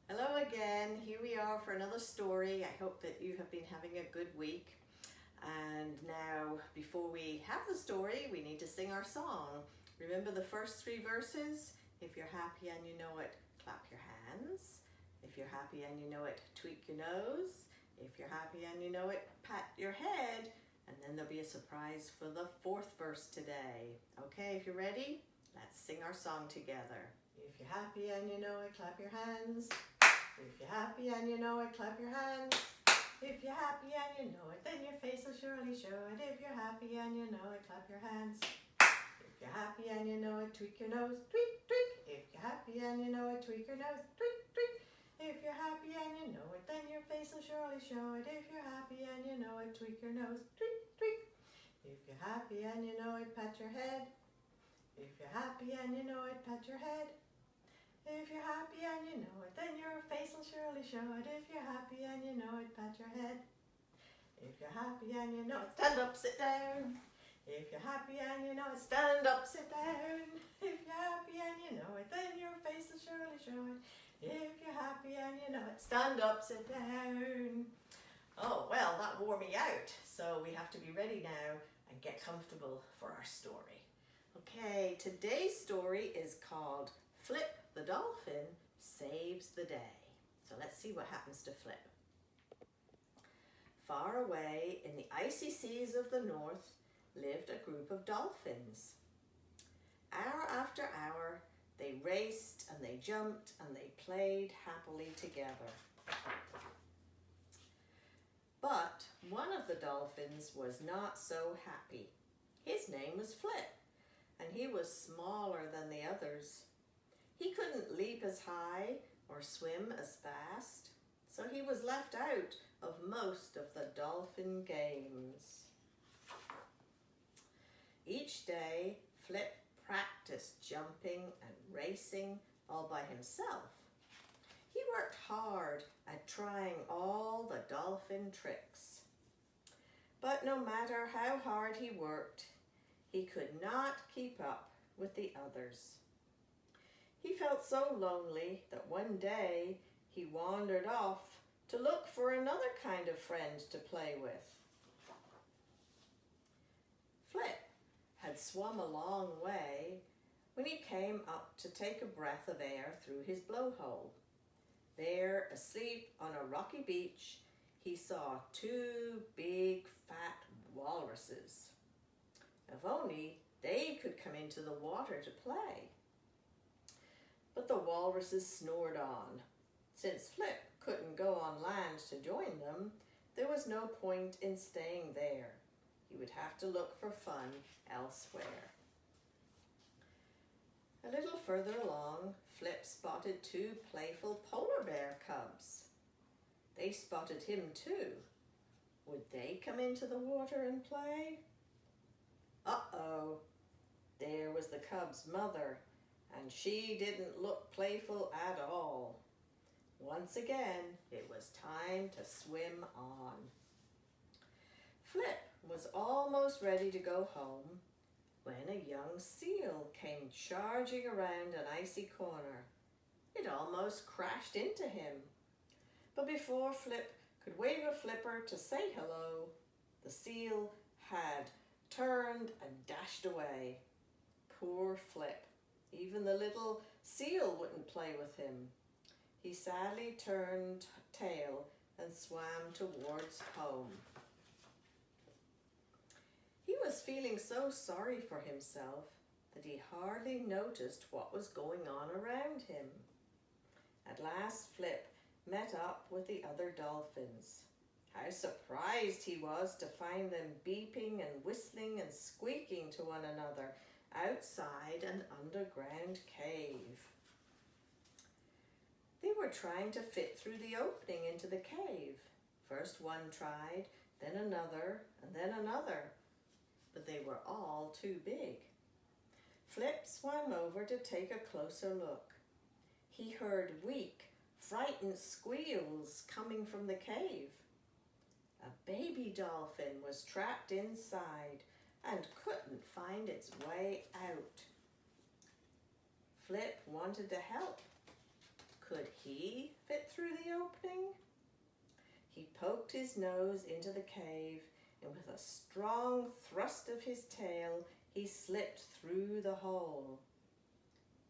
Hello again. Here we are for another story. I hope that you have been having a good week. And now, before we have the story, we need to sing our song. Remember the first three verses? If you're happy and you know it, clap your hands. If you're happy and you know it, tweak your nose. If you're happy and you know it, pat your head. And then there'll be a surprise for the fourth verse today. Okay, if you're ready, let's sing our song together. If you're happy and you know it, clap your hands. If you're happy and you know it, clap your hands. If you're happy and you know it, then your face will surely show it. If you're happy and you know it, clap your hands. If you're happy and you know it, tweak your nose, tweak, tweak. If you're happy and you know it, tweak your nose, tweak, tweak. If you're happy and you know it, then your face will surely show it. If you're happy and you know it, tweak your nose, tweak, tweak. If you're happy and you know it, pat your head. If you're happy and you know it, pat your head. If you're happy and you know it, then your face will surely show it. If you're happy and you know it, pat your head. If you're happy and you know it, stand up, sit down. If you're happy and you know it, stand up, sit down. If you're happy and you know it, then your face will surely show it. If you're happy and you know it, stand up, sit down. Oh, well, that wore me out. So we have to be ready now and get comfortable for our story. Okay, today's story is called Flip the Dolphin Saves the Day. So let's see what happens to Flip. Far away in the icy seas of the north lived a group of dolphins. Hour after hour, they raced and they jumped and they played happily together. But one of the dolphins was not so happy. His name was Flip, and he was smaller than the others. He couldn't leap as high or swim as fast, so he was left out of most of the dolphin games. Each day, Flip practiced jumping and racing all by himself. He worked hard at trying all the dolphin tricks. But no matter how hard he worked, he could not keep up with the others. He felt so lonely that one day he wandered off to look for another kind of friend to play with. Flip had swum a long way when he came up to take a breath of air through his blowhole. There, asleep on a rocky beach, he saw two big fat walruses. If only they could come into the water to play. But the walruses snored on. Since Flip couldn't go on land to join them, there was no point in staying there. He would have to look for fun elsewhere. A little further along, Flip spotted two playful polar bear cubs. They spotted him too. Would they come into the water and play? Uh-oh, there was the cub's mother, and she didn't look playful at all. Once again, it was time to swim on. Flip was almost ready to go home when a young seal came charging around an icy corner. It almost crashed into him. But before Flip could wave a flipper to say hello, the seal had turned and dashed away. Poor Flip. Even the little seal wouldn't play with him. He sadly turned tail and swam towards home. He was feeling so sorry for himself that he hardly noticed what was going on around him. At last, Flip met up with the other dolphins. How surprised he was to find them beeping and whistling and squeaking to one another outside an underground cave. They were trying to fit through the opening into the cave. First one tried, then another, and then another. But they were all too big. Flip swam over to take a closer look. He heard weak, frightened squeals coming from the cave. A baby dolphin was trapped inside and couldn't find its way out. Flip wanted to help. Could he fit through the opening? He poked his nose into the cave, and with a strong thrust of his tail, he slipped through the hole.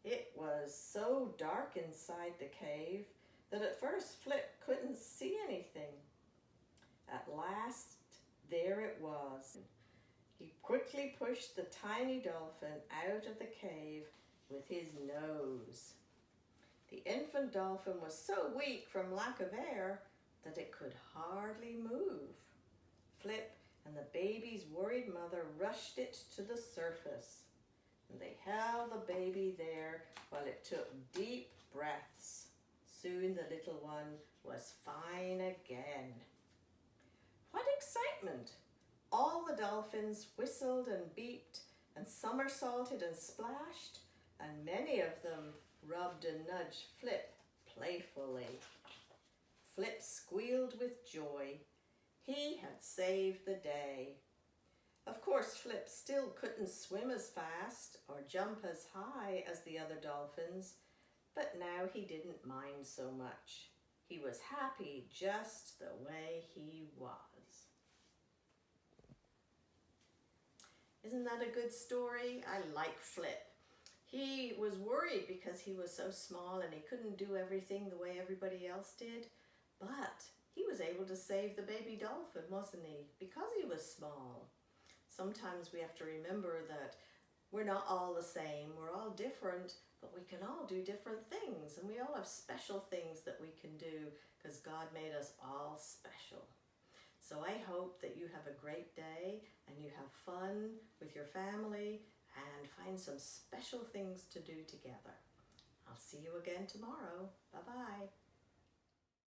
It was so dark inside the cave that at first Flip couldn't see anything. At last, there it was. He quickly pushed the tiny dolphin out of the cave with his nose. The infant dolphin was so weak from lack of air that it could hardly move. Flip and the baby's worried mother rushed it to the surface, and they held the baby there while it took deep breaths. Soon the little one was fine again. What excitement! All the dolphins whistled and beeped and somersaulted and splashed, and many of them rubbed and nudged Flip playfully. Flip squealed with joy. He had saved the day. Of course, Flip still couldn't swim as fast or jump as high as the other dolphins, but now he didn't mind so much. He was happy just the way he was. Isn't that a good story? I like Flip. He was worried because he was so small and he couldn't do everything the way everybody else did, but he was able to save the baby dolphin, wasn't he? Because he was small. Sometimes we have to remember that we're not all the same, we're all different, but we can all do different things, and we all have special things that we can do because God made us all special. So I hope that you have a great day and you have fun with your family and find some special things to do together. I'll see you again tomorrow. Bye-bye.